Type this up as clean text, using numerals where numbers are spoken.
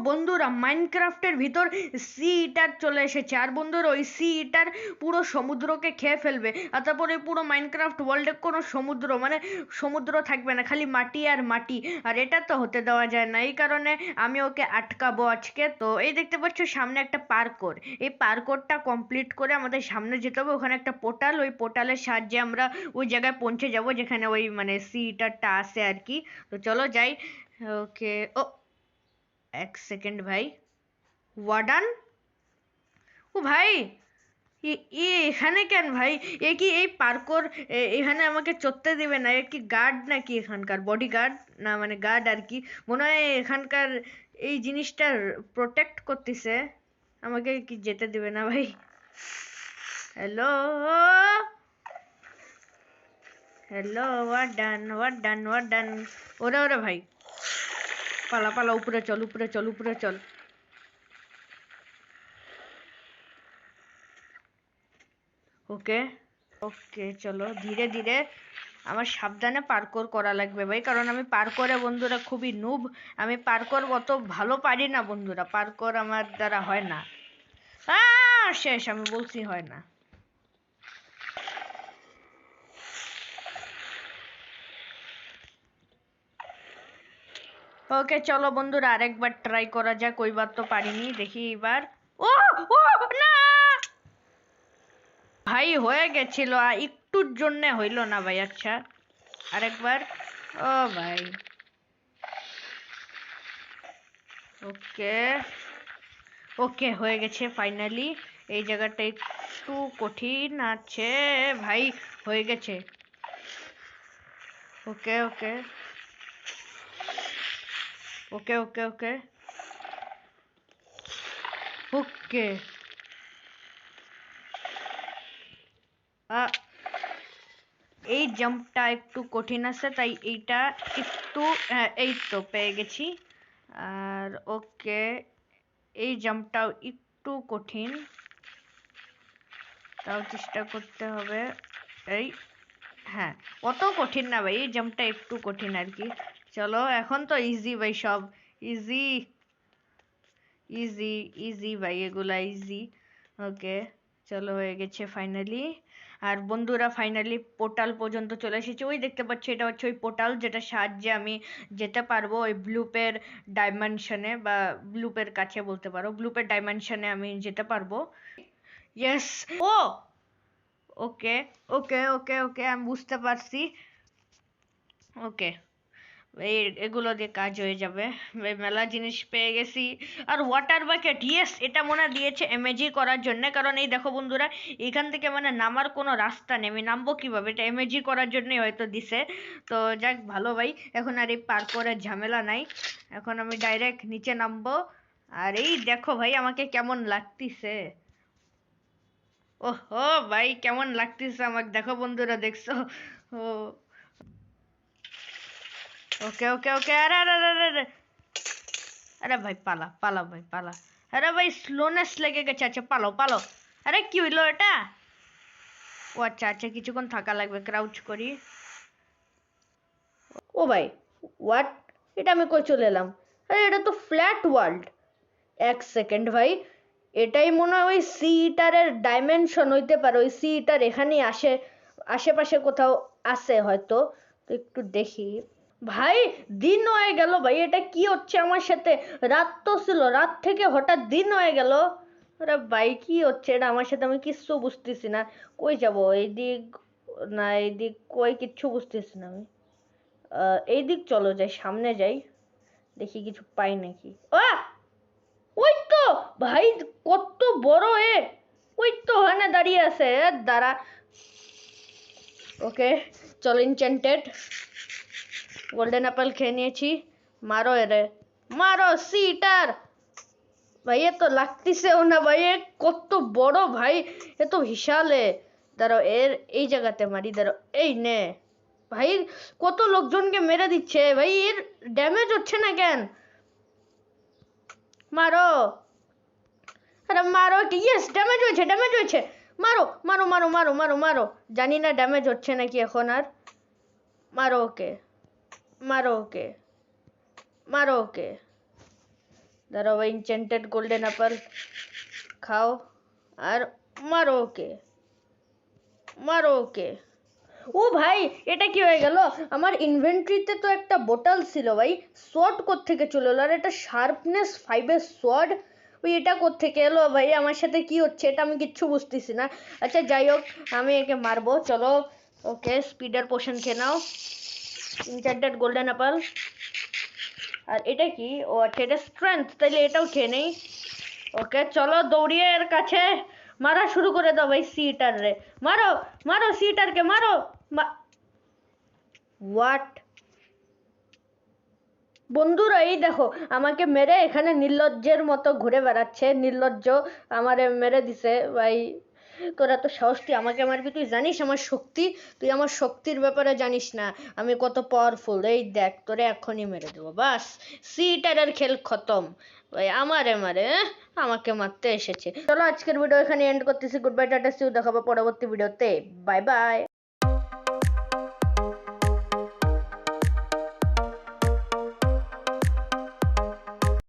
বন্ধুরা মাইনক্রাফটের ভিতর সি ইটার চলে এসেছে, আর বন্ধুরা ওই সি ইটার পুরো সমুদ্রকে খেয়ে ফেলবে। আর তারপরে পুরো মাইনক্রাফট ওয়ার্ল্ডে কোনো সমুদ্র মানে সমুদ্র থাকবে না, খালি মাটি আর মাটি। আর এটা তো হতে দেওয়া যায় না, এই কারণে আমি ওকে আটকাবো আজকে। তো এই দেখতে পাচ্ছ সামনে একটা পার্কর, এই পার্করটা কমপ্লিট করে আমাদের সামনে যেতে হবে। ওখানে একটা পোর্টাল, ওই পোর্টালের সাহায্যে আমরা ওই জায়গায় পৌঁছে যাব যেখানে ওই মানে সি ইটারটা আসে আর কি। তো চলো যাই। ওকে, ও এক সেকেন্ড ভাই, ওয়ার্ডান, ও ভাই, এ এখানে কেন ভাই? এ কি এই পার্কর এখানে আমাকে চড়তে দিবে না? এ কি গার্ড নাকি এখানকার? বডি গার্ড না মানে গার্ড আর কি। মনে হয় এখানকার এই জিনিসটা প্রোটেক্ট করতেছে, আমাকে কি যেতে দিবে না ভাই? Hello, hello ওয়ার্ডান, ওয়ার্ডান, ওয়ার্ডান। ওরে ওরে ভাই, পালা পালা, উপরে চল, উপরে চল, উপরে চল। ওকে, ওকে, চলো ধীরে ধীরে, আমার সাবধানে পার্কোর করা লাগবে ভাই, কারণ আমি পার্কোরে বন্ধুরা খুবই নুব। আমি পার্কোর অত ভালো পারি না বন্ধুরা, পার্কোর আমার দ্বারা হয় না। শেষ, আমি বলছি হয় না। ওকে চলো বন্ধুরা, আরেকবার ট্রাই করা যাক। ওইবার তো পারিনি, দেখি এবার। ও ও না ভাই, হয়ে গেছিল, একটুর জন্য হইল না ভাই। আচ্ছা আরেকবার। ও ভাই, ওকে, ওকে হয়ে গেছে ফাইনালি। এই জায়গাটা একটু কঠিন আছে ভাই, হয়ে গেছে। ওকে ওকে ওকে ওকে ওকে ওকে। এই জাম্পটা একটু কঠিন আছে, তাই এইটা একটু, হ্যাঁ এই তো পেয়ে গেছি। আর ওকে, এই জাম্পটাও একটু কঠিন, তাও চেষ্টা করতে হবে। এই, হ্যাঁ, অত কঠিন না ভাই, এই জাম্পটা একটু কঠিন আর কি। চলো এখন তো ইজি ভাই, সব ইজি, ইজি, ইজি ভাই, এগুলা ইজি। ওকে চলো, হয়ে গেছে ফাইনালি। আর বন্ধুরা ফাইনালি পোর্টাল পর্যন্ত চলে এসেছে। ওই দেখতে পাচ্ছ, এটা হচ্ছে ওই পোর্টাল যেটার সাহায্যে আমি যেতে পারবো ওই ব্লুপের ডাইমেনশনে, বা ব্লুপের কাছে বলতে পারো, ব্লুপের ডাইমেনশনে আমি যেতে পারবো। ইয়েস, ও ওকে ওকে ওকে ওকে, আমি বুঝতে পারছি। ওকে, এই এগুলো দিয়ে কাজ হয়ে যাবে। মেলা জিনিস পেয়ে গেছি। আর ওয়াটার বাকেট, ইয়েস, এটা মনে দিয়েছে এমএজি করার জন্য, কারণ এই দেখো বন্ধুরা, এখান থেকে মানে নামার কোনো রাস্তা নেই, আমি নামবো কিভাবে? এটা এমএজি করার জন্যই হয়তো দিছে। তো যাক ভালো ভাই, এখন আর এই পার্কouরের ঝামেলা নাই, এখন আমি ডাইরেক্ট নিচে নামবো। আর এই দেখো ভাই আমাকে কেমন লাগতিছে, ওহো ভাই কেমন লাগতেছে আমাকে, দেখো বন্ধুরা, দেখছো? ও ওকে ওকে ওকে, আরে আরে আরে আরে আরে, আরে ভাই পালা পালা ভাই পালা। আরে ভাই স্লোনেস লেগে গেছে, আচ্ছা পালো পালো। আরে কি হইলো এটা? ও আচ্ছা আচ্ছা, কিছুক্ষণ থাকা লাগবে, ক্রাউচ করি। ও ভাই, হোয়াট, এটা আমি কই চলে এলাম? আরে এটা তো ফ্ল্যাট ওয়ার্ল্ড। এক সেকেন্ড ভাই, এটাই মনে হয় ওই সি ইটারের ডাইমেনশন হইতে পারে। ওই সি ইটার এখানেই আশেপাশে কোথাও আছে হয়তো। তো একটু দেখি ভাই, দিন হয়ে গেল ভাই, এটা কি হচ্ছে আমার সাথে? রাত তো ছিল, রাত থেকে হঠাৎ দিন হয়ে গেল। আরে ভাই কি হচ্ছে এটা আমার সাথে? আমি কিচ্ছু বুঝতেছি না। কই যাব, এইদিক না এইদিক, কই কিচ্ছু বুঝতেছি না আমি। এই দিক চলো, যাই সামনে যাই, দেখি কিছু পাই নাকি। আহ, ওই তো ভাই, কত বড় এ, ওই তো ওখানে দাঁড়িয়ে আছে, দাঁড়া। ওকে চলো, ইনচেন্টেড গোল্ডেন অ্যাপেল খেয়ে নিয়েছি। মারো এরে, মারো সিটার। ভাই এ তো লাগতেছেও না ভাই, এ কত বড় ভাই, এ তো বিশালে। দাঁড়াও, এর এই জায়গাতে মারি, দাঁড়াও, এই নে ভাই। কত লোকজনকে মেরে দিচ্ছে ভাই, এর ড্যামেজ হচ্ছে না কেন? মারো, আরে মারো, ইয়েস ড্যামেজ হয়েছে, ড্যামেজ হয়েছে। মারো মারো মারো মারো মারো মারো, জানি না ড্যামেজ হচ্ছে নাকি এখন আর। মারো ওকে, মারো ওকে, মারো ওকে, দাঁড়াও ভাই, ইনচেন্টেড গোল্ডেন অ্যাপল খাও আর মারো ওকে, মারো ওকে। ও ভাই, এটা কি হয়ে গেল? আমার ইনভেন্টরিতে তো একটা বোতল ছিল ভাই, শর্ট কোত্থেকে চলে এলো? আর এটা শার্পনেস 5-এর শর্ট, ওই এটা কোত্থেকে এলো ভাই? আমার সাথে কি হচ্ছে এটা আমি কিচ্ছু বুঝতেছি না। আচ্ছা যাই হোক, আমি একে মারবো, চলো। ওকে, স্পিডার পোশন খেয়ে নাও, ইনচেন্টেড গোল্ডেন অ্যাপল। আর এটা কি? ও আচ্ছা, এটা স্ট্রেংথ, তাইলে এটাও খেয়ে নেই। ওকে চলো, দৌড়িয়ে এর কাছে মারা শুরু করে দাও ভাই সিটার রে। মারো মারো সিটারকে মারো। হোয়াট? বন্ধুরা এই দেখো, আমাকে মেরে এখানে নির্লজ্জের মতো ঘুরে বেড়াচ্ছে, নির্লজ্জ আমারে মেরে দিছে ভাই। তোরা তো সাহস, তুই আমাকে মারবি? তুই জানিস আমার শক্তি? তুই আমার শক্তির ব্যাপারে জানিস না, আমি কত পাওয়ারফুল। এই দেখ, তোরে এখনই মেরে দেবো, বাস সিটারের খেল খতম ভাই। আমারে মারে আমাকে মারতে এসেছে। চলো আজকের ভিডিও এখানে এন্ড করতেছি। Good bye, tata, see you, দেখাবো পরবর্তী ভিডিওতে। Bye by.